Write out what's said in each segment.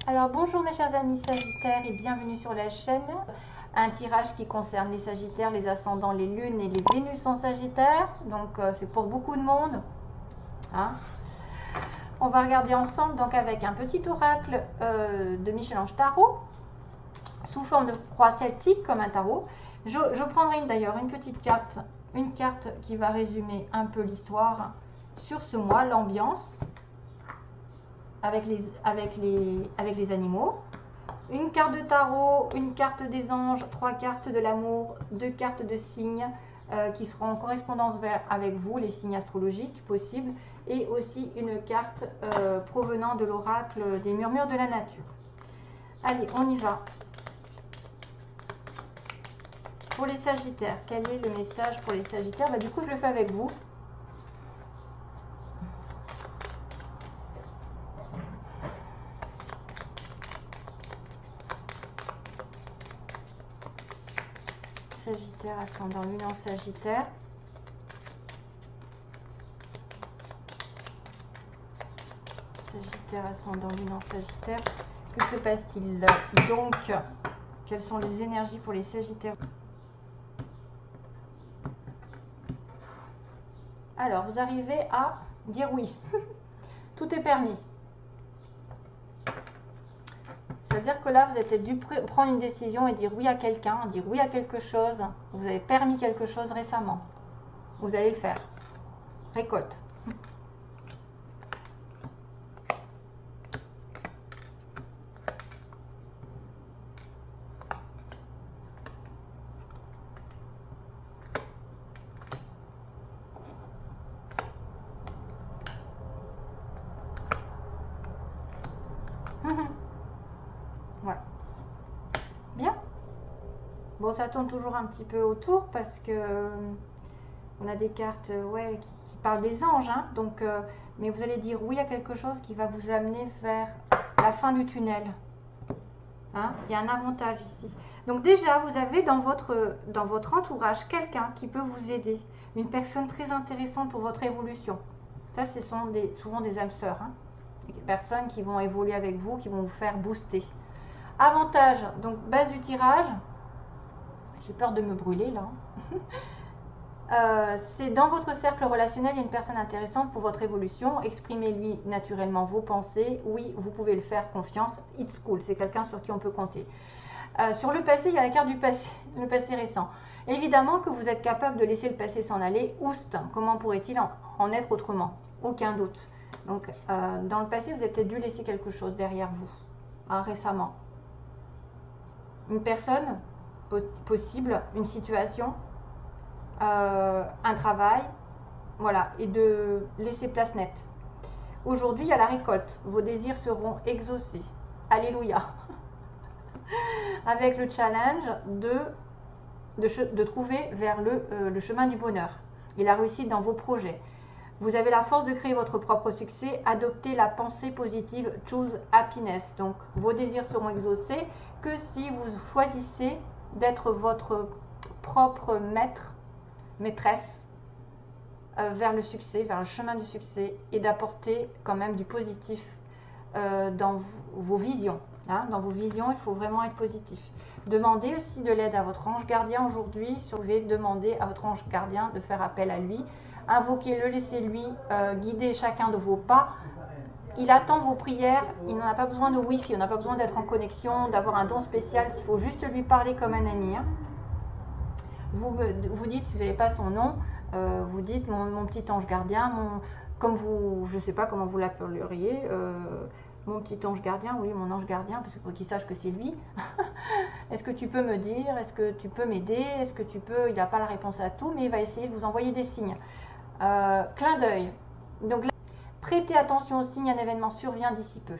Alors bonjour mes chers amis Sagittaires et bienvenue sur la chaîne. Un tirage qui concerne les Sagittaires, les ascendants, les lunes et les Vénus en Sagittaire. Donc c'est pour beaucoup de monde. Hein. On va regarder ensemble donc avec un petit oracle de Michel-Ange Tarot sous forme de croix celtique comme un tarot. Je prendrai d'ailleurs une petite carte, une carte qui va résumer un peu l'histoire sur ce mois, l'ambiance avec les animaux. Une carte de tarot, une carte des anges, 3 cartes de l'amour, 2 cartes de signes qui seront en correspondance avec vous, les signes astrologiques possibles, et aussi une carte provenant de l'oracle des murmures de la nature. Allez, on y va. Pour les Sagittaires, quel est le message pour les Sagittaires? Du coup, je le fais avec vous. Sagittaire, ascendant lune en Sagittaire. Sagittaire, ascendant lune en Sagittaire. Que se passe-t-il donc? Quelles sont les énergies pour les Sagittaires? Alors, vous arrivez à dire oui. Tout est permis. C'est-à-dire que là, vous avez peut-être dû prendre une décision et dire oui à quelqu'un, dire oui à quelque chose. Vous avez permis quelque chose récemment. Vous allez le faire. Récolte. Ouais. Bien. Bon, ça tourne toujours un petit peu autour parce que on a des cartes qui parlent des anges. Hein, donc, mais vous allez dire oui à quelque chose qui va vous amener vers la fin du tunnel. Hein, il y a un avantage ici. Donc déjà, vous avez dans votre entourage quelqu'un qui peut vous aider. Une personne très intéressante pour votre évolution. Ça, ce sont souvent des âmes sœurs. Hein, des personnes qui vont évoluer avec vous, qui vont vous faire booster. Avantage, donc base du tirage. J'ai peur de me brûler là. C'est dans votre cercle relationnel, il y a une personne intéressante pour votre évolution. Exprimez-lui naturellement vos pensées. Oui, vous pouvez le faire, confiance. It's cool, c'est quelqu'un sur qui on peut compter. Sur le passé, il y a la carte du passé, le passé récent. Évidemment que vous êtes capable de laisser le passé s'en aller. Oust, comment pourrait-il en être autrement? Aucun doute. Donc, dans le passé, vous avez peut-être dû laisser quelque chose derrière vous, récemment. Une personne possible, une situation, un travail, voilà, et de laisser place nette. Aujourd'hui, il y a la récolte. Vos désirs seront exaucés. Alléluia. Avec le challenge de trouver vers le chemin du bonheur et la réussite dans vos projets. Vous avez la force de créer votre propre succès. Adoptez la pensée positive. Choose happiness. Donc, vos désirs seront exaucés que si vous choisissez d'être votre propre maîtresse vers le succès, vers le chemin du succès, et d'apporter quand même du positif dans vos visions. Hein. Dans vos visions, il faut vraiment être positif. Demandez aussi de l'aide à votre ange gardien aujourd'hui. Si vous pouvez demander à votre ange gardien de faire appel à lui. Invoquez-le, laissez-lui guider chacun de vos pas. Il attend vos prières, il n'en a pas besoin de wifi, on n'a pas besoin d'être en connexion, d'avoir un don spécial, il faut juste lui parler comme un ami. Hein. Vous dites, si vous n'avez pas son nom, vous dites mon petit ange gardien, comme vous, je ne sais pas comment vous l'appelleriez, mon petit ange gardien, oui, mon ange gardien, parce que pour qu'il sache que c'est lui. Est-ce que tu peux me dire, est-ce que tu peux m'aider, est-ce que tu peux, il n'a pas la réponse à tout, mais il va essayer de vous envoyer des signes. Clin d'œil. Donc, prêtez attention aux signes, un événement survient d'ici peu.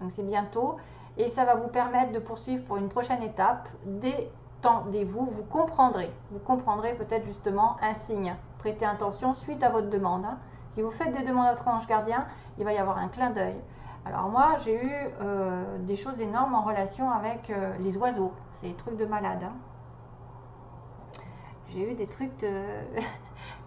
Donc c'est bientôt et ça va vous permettre de poursuivre pour une prochaine étape. Détendez-vous, vous comprendrez peut-être justement un signe. Prêtez attention suite à votre demande. Hein. Si vous faites des demandes à votre ange gardien, il va y avoir un clin d'œil. Alors moi, j'ai eu des choses énormes en relation avec les oiseaux. C'est des trucs de malade. Hein. J'ai eu des trucs de...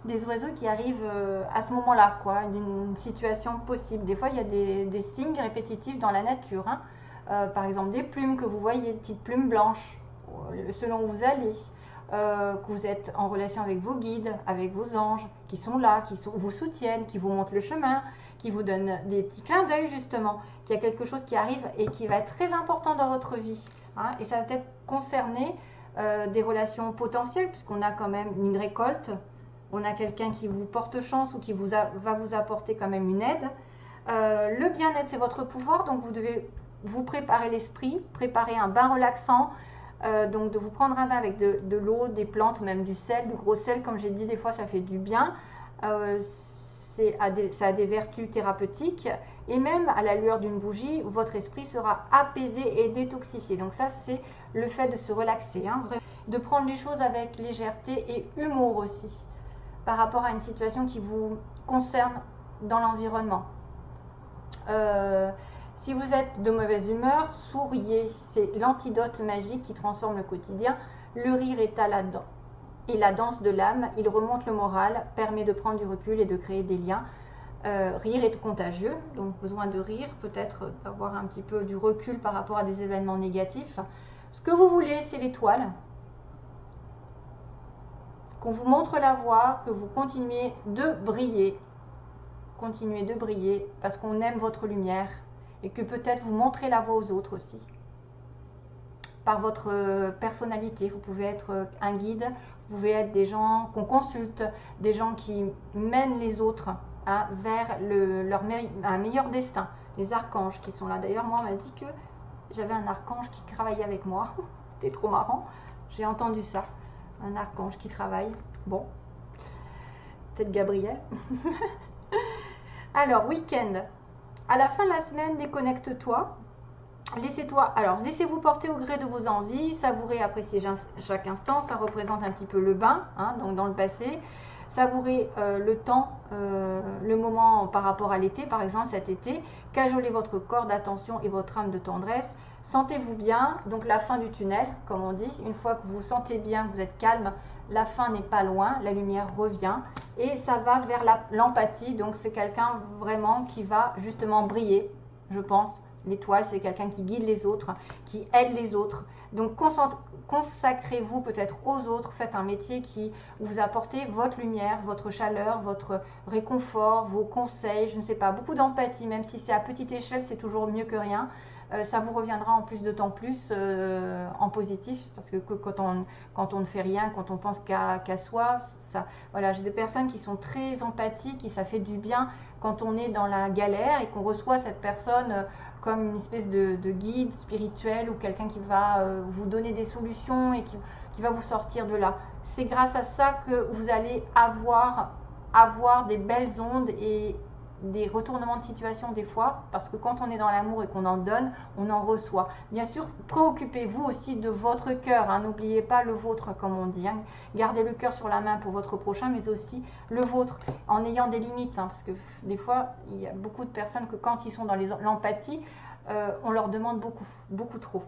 des oiseaux qui arrivent à ce moment-là, quoi, d'une situation possible. Des fois, il y a des signes répétitifs dans la nature. Hein. par exemple des plumes que vous voyez, des petites plumes blanches, selon où vous allez, que vous êtes en relation avec vos guides, avec vos anges, qui sont là, vous soutiennent, qui vous montrent le chemin, qui vous donnent des petits clins d'œil justement, qu'il y a quelque chose qui arrive et qui va être très important dans votre vie. Hein, et ça va peut-être concerner des relations potentielles, puisqu'on a quand même une récolte, on a quelqu'un qui vous porte chance ou qui va vous apporter quand même une aide. Le bien-être, c'est votre pouvoir, donc vous devez vous préparer l'esprit, préparer un bain relaxant, donc de vous prendre un bain avec de l'eau, des plantes, même du sel, du gros sel, comme j'ai dit, des fois ça fait du bien. Ça a des vertus thérapeutiques, et même à la lueur d'une bougie, votre esprit sera apaisé et détoxifié. Donc ça, c'est le fait de se relaxer, hein, de prendre les choses avec légèreté et humour aussi, par rapport à une situation qui vous concerne dans l'environnement. Si vous êtes de mauvaise humeur, souriez, c'est l'antidote magique qui transforme le quotidien. Le rire est et la danse de l'âme, il remonte le moral, permet de prendre du recul et de créer des liens. Rire est contagieux, donc besoin de rire, peut-être d'avoir un petit peu du recul par rapport à des événements négatifs. Ce que vous voulez, c'est l'étoile. Qu'on vous montre la voie, que vous continuez de briller. Continuez de briller parce qu'on aime votre lumière et que peut-être vous montrez la voie aux autres aussi. Par votre personnalité, vous pouvez être un guide, vous pouvez être des gens qu'on consulte, des gens qui mènent les autres vers un meilleur destin. Les archanges qui sont là. D'ailleurs, moi, on m'a dit que j'avais un archange qui travaillait avec moi. C'était trop marrant. J'ai entendu ça. Un archange qui travaille. Bon. Peut-être Gabriel. Alors, week-end. À la fin de la semaine, déconnecte-toi. Laissez-vous porter au gré de vos envies, savourez, appréciez chaque instant, ça représente un petit peu le bain, hein, donc dans le passé. Savourez le temps, le moment par rapport à l'été, par exemple cet été. Cajolez votre corps d'attention et votre âme de tendresse. Sentez-vous bien, donc la fin du tunnel, comme on dit. Une fois que vous vous sentez bien, que vous êtes calme, la fin n'est pas loin, la lumière revient. Et ça va vers l'empathie, donc c'est quelqu'un vraiment qui va justement briller, je pense. L'étoile, c'est quelqu'un qui guide les autres, qui aide les autres. Donc, consacrez-vous peut-être aux autres. Faites un métier qui vous apporte votre lumière, votre chaleur, votre réconfort, vos conseils, je ne sais pas, beaucoup d'empathie. Même si c'est à petite échelle, c'est toujours mieux que rien. Ça vous reviendra en plus d'autant plus en positif. Parce que quand on ne fait rien, quand on pense qu'à soi, voilà, j'ai des personnes qui sont très empathiques et ça fait du bien quand on est dans la galère et qu'on reçoit cette personne comme une espèce de guide spirituel ou quelqu'un qui va vous donner des solutions et qui va vous sortir de là. C'est grâce à ça que vous allez avoir des belles ondes et des retournements de situation des fois, parce que quand on est dans l'amour et qu'on en donne, on en reçoit. Bien sûr, préoccupez-vous aussi de votre cœur, hein, n'oubliez pas le vôtre comme on dit, hein. Gardez le cœur sur la main pour votre prochain, mais aussi le vôtre, en ayant des limites, hein, parce que des fois, il y a beaucoup de personnes que quand ils sont dans l'empathie, on leur demande beaucoup trop.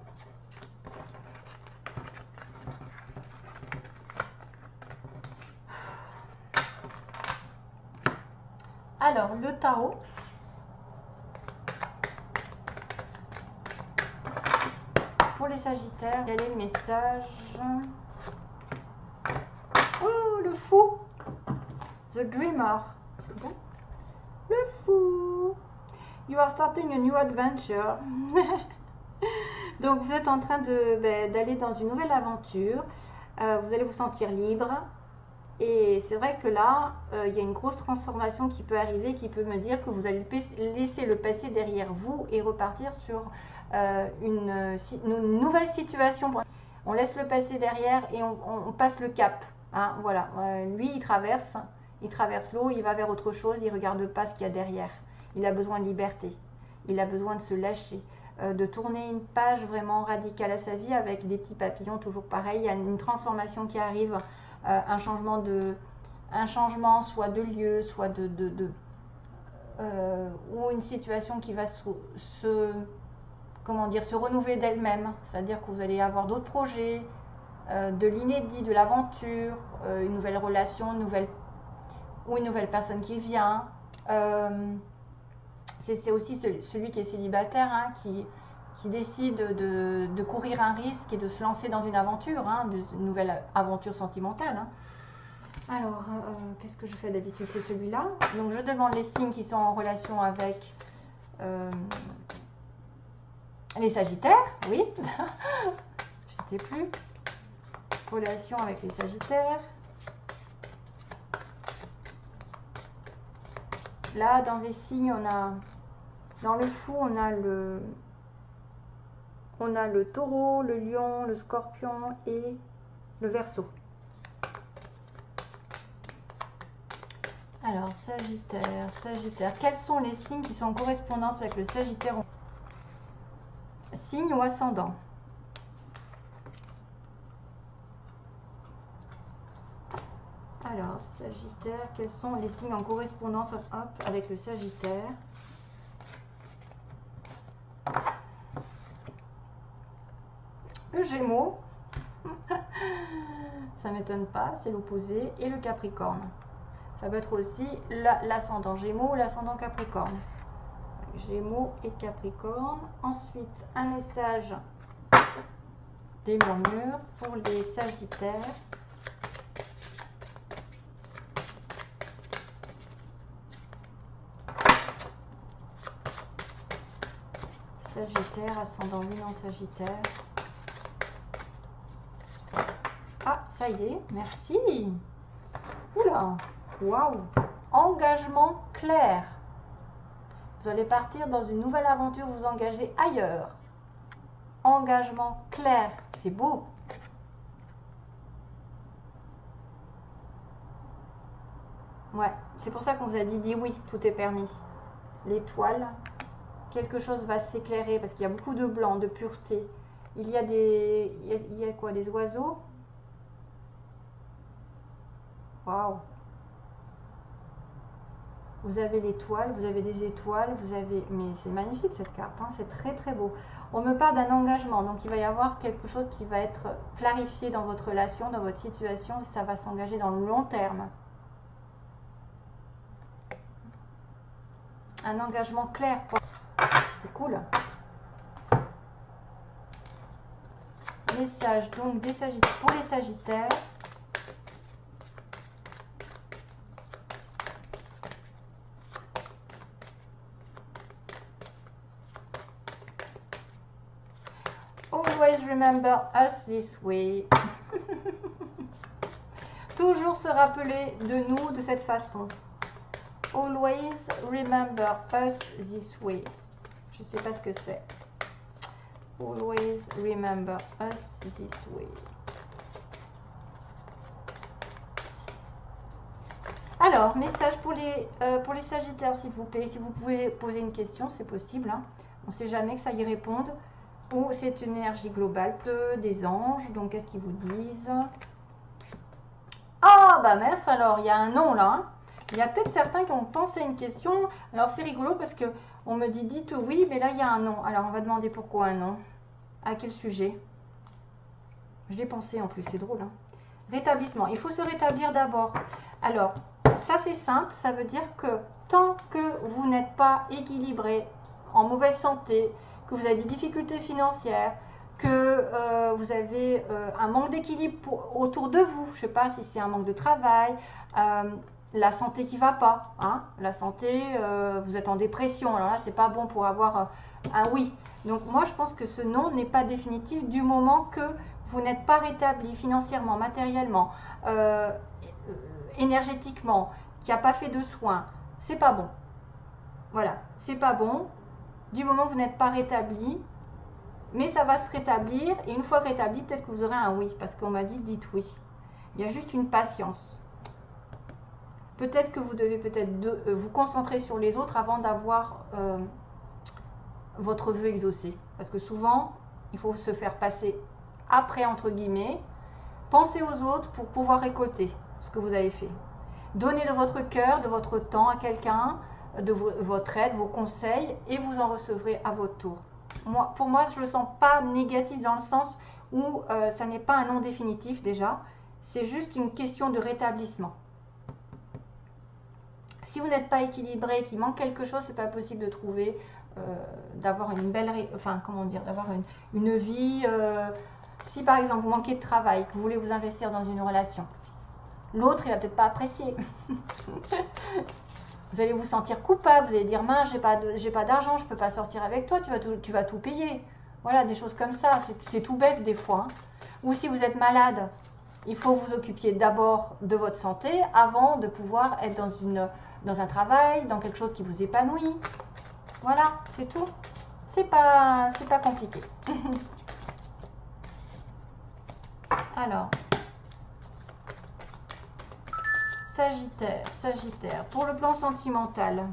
Alors, le tarot. Pour les Sagittaires, quel est le message? Oh, le fou! The Dreamer. C'est bon? Le fou! You are starting a new adventure. Donc, vous êtes en train d'aller dans une nouvelle aventure. Vous allez vous sentir libre. Et c'est vrai que là, il y a une grosse transformation qui peut arriver, qui peut me dire que vous allez laisser le passé derrière vous et repartir sur une nouvelle situation. On laisse le passé derrière et on passe le cap. Hein, voilà. Lui, il traverse l'eau, il va vers autre chose, il ne regarde pas ce qu'il y a derrière. Il a besoin de liberté, il a besoin de se lâcher, de tourner une page vraiment radicale à sa vie avec des petits papillons, toujours pareil. Il y a une transformation qui arrive. Un changement soit de lieu, soit ou une situation qui va se renouveler d'elle-même. C'est-à-dire que vous allez avoir d'autres projets, de l'inédit, de l'aventure, une nouvelle relation, une nouvelle personne qui vient. C'est aussi celui qui est célibataire, hein, qui qui décide de courir un risque et de se lancer dans une aventure, hein, une nouvelle aventure sentimentale. Hein. Alors, qu'est-ce que je fais d'habitude? C'est celui-là. Donc, je demande les signes qui sont en relation avec les Sagittaires. Oui, je ne sais plus. Relation avec les Sagittaires. Là, dans les signes, on a, dans le fou, on a le taureau, le lion, le scorpion et le verseau. Alors, Sagittaire, Sagittaire. Quels sont les signes qui sont en correspondance avec le Sagittaire? Signe ou ascendant? Alors, Sagittaire, quels sont les signes en correspondance avec le Sagittaire? Le Gémeaux, ça m'étonne pas, c'est l'opposé, et le Capricorne. Ça peut être aussi l'ascendant Gémeaux ou l'ascendant Capricorne. Gémeaux et Capricorne. Ensuite, un message des murmures pour les Sagittaires. Sagittaire, ascendant Lion, Sagittaire. Ah, ça y est, merci. Oula, waouh. Engagement clair. Vous allez partir dans une nouvelle aventure, vous engager ailleurs. Engagement clair, c'est beau. Ouais, c'est pour ça qu'on vous a dit oui, tout est permis. L'étoile, quelque chose va s'éclairer parce qu'il y a beaucoup de blanc, de pureté. Il y a il y a quoi, des oiseaux? Waouh. Vous avez l'étoile, vous avez des étoiles, vous avez... Mais c'est magnifique cette carte, hein, c'est très très beau. On me parle d'un engagement, donc il va y avoir quelque chose qui va être clarifié dans votre relation, dans votre situation, ça va s'engager dans le long terme. Un engagement clair, c'est cool. Message donc des Sagittaires, pour les Sagittaires. Always remember us this way. Toujours se rappeler de nous de cette façon. Always remember us this way. Je ne sais pas ce que c'est. Always remember us this way. Alors, message pour les Sagittaires, s'il vous plaît. Si vous pouvez poser une question, c'est possible. Hein. On ne sait jamais que ça y réponde. Ou c'est une énergie globale des anges. Donc, qu'est-ce qu'ils vous disent? Ah, bah mince, alors, il y a un nom là. Hein. Il y a peut-être certains qui ont pensé à une question. Alors, c'est rigolo parce que on me dit dites oui, mais là, il y a un nom. Alors, on va demander pourquoi un nom. À quel sujet? Je l'ai pensé en plus, c'est drôle. Hein. Rétablissement. Il faut se rétablir d'abord. Alors, ça, c'est simple. Ça veut dire que tant que vous n'êtes pas équilibré, en mauvaise santé, que vous avez des difficultés financières, que vous avez un manque d'équilibre autour de vous, je ne sais pas si c'est un manque de travail, la santé qui ne va pas, hein, la santé, vous êtes en dépression, alors là, c'est pas bon pour avoir un oui. Donc moi, je pense que ce non n'est pas définitif du moment que vous n'êtes pas rétabli financièrement, matériellement, énergétiquement, qui n'a pas fait de soins, c'est pas bon. Voilà, c'est pas bon. Du moment que vous n'êtes pas rétabli, mais ça va se rétablir, et une fois rétabli, peut-être que vous aurez un oui, parce qu'on m'a dit dites oui. Il y a juste une patience. Peut-être que vous devez peut-être vous concentrer sur les autres avant d'avoir votre vœu exaucé. Parce que souvent, il faut se faire passer après, entre guillemets. Pensez aux autres pour pouvoir récolter ce que vous avez fait. Donnez de votre cœur, de votre temps à quelqu'un, de votre aide, vos conseils, et vous en recevrez à votre tour. Pour moi, je ne le sens pas négatif dans le sens où ça n'est pas un non définitif déjà. C'est juste une question de rétablissement. Si vous n'êtes pas équilibré, qu'il manque quelque chose, c'est pas possible de trouver d'avoir une belle, enfin comment dire, d'avoir une vie. Si par exemple vous manquez de travail, que vous voulez vous investir dans une relation, l'autre il va peut-être pas apprécier. Vous allez vous sentir coupable, vous allez dire mince, j'ai pas d'argent, je peux pas sortir avec toi, tu vas tout payer. Voilà, des choses comme ça, c'est tout bête des fois. Hein. Ou si vous êtes malade, il faut vous occupiez d'abord de votre santé avant de pouvoir être dans un travail, dans quelque chose qui vous épanouit. Voilà, c'est tout. C'est pas compliqué. Alors, Sagittaire, pour le plan sentimental.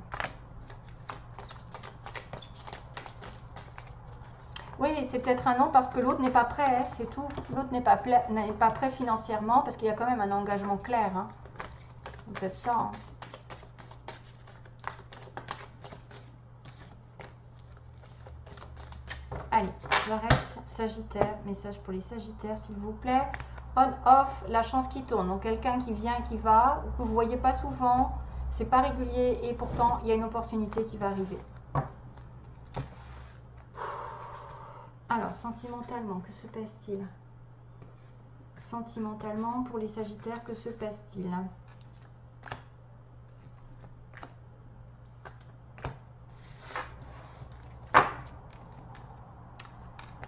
Oui, c'est peut-être un non parce que l'autre n'est pas prêt, hein, c'est tout. L'autre n'est pas prêt financièrement parce qu'il y a quand même un engagement clair. Hein. C'est peut-être ça. Hein. Allez, j'arrête. Sagittaire, message pour les Sagittaires, s'il vous plaît. On-off, la chance qui tourne. Donc, quelqu'un qui vient, qui va, que vous ne voyez pas souvent, c'est pas régulier et pourtant, il y a une opportunité qui va arriver. Alors, sentimentalement, que se passe-t-il? Sentimentalement, pour les Sagittaires, que se passe-t-il?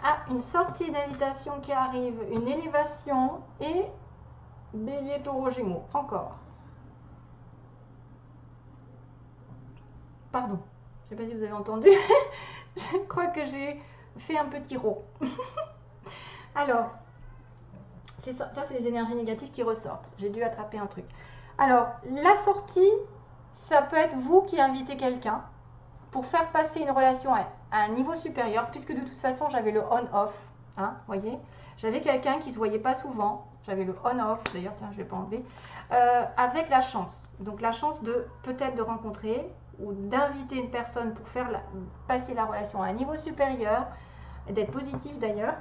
Ah, une sortie d'invitation qui arrive, une élévation et Bélier, Taureau, Gémeaux. Encore. Pardon, je ne sais pas si vous avez entendu. Je crois que j'ai fait un petit rot. Alors, ça c'est les énergies négatives qui ressortent. J'ai dû attraper un truc. Alors, la sortie, ça peut être vous qui invitez quelqu'un pour faire passer une relation à un niveau supérieur, puisque de toute façon, j'avais le on-off. Hein, voyez, j'avais quelqu'un qui ne se voyait pas souvent. J'avais le on-off, d'ailleurs, tiens, je ne l'ai pas enlevé. Avec la chance. Donc, la chance de peut-être de rencontrer ou d'inviter une personne pour faire passer la relation à un niveau supérieur, d'être positif d'ailleurs.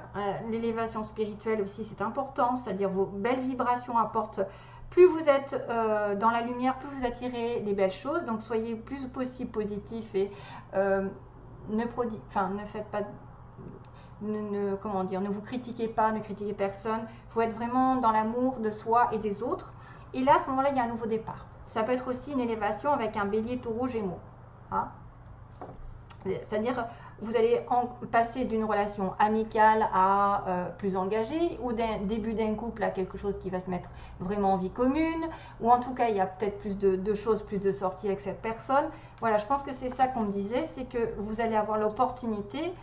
L'élévation spirituelle aussi, c'est important, c'est-à-dire vos belles vibrations apportent, plus vous êtes dans la lumière, plus vous attirez les belles choses, donc soyez le plus possible positif et ne faites pas, comment dire, ne vous critiquez pas, ne critiquez personne, il faut être vraiment dans l'amour de soi et des autres, et là à ce moment-là il y a un nouveau départ. Ça peut être aussi une élévation avec un Bélier, Taureau, Gémeaux. Hein, c'est-à-dire, vous allez passer d'une relation amicale à plus engagée, ou d'un début d'un couple à quelque chose qui va se mettre vraiment en vie commune, ou en tout cas, il y a peut-être plus de choses, plus de sorties avec cette personne. Voilà, je pense que c'est ça qu'on me disait, c'est que vous allez avoir l'opportunité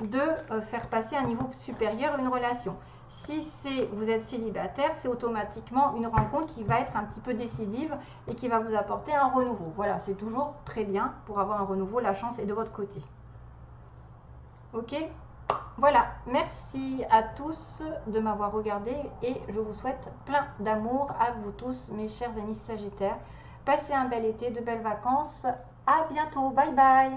de faire passer à un niveau supérieur une relation. Si vous êtes célibataire, c'est automatiquement une rencontre qui va être un petit peu décisive et qui va vous apporter un renouveau. Voilà, c'est toujours très bien pour avoir un renouveau, la chance est de votre côté. Ok? Voilà, merci à tous de m'avoir regardé et je vous souhaite plein d'amour à vous tous, mes chers amis Sagittaires. Passez un bel été, de belles vacances. À bientôt, bye bye!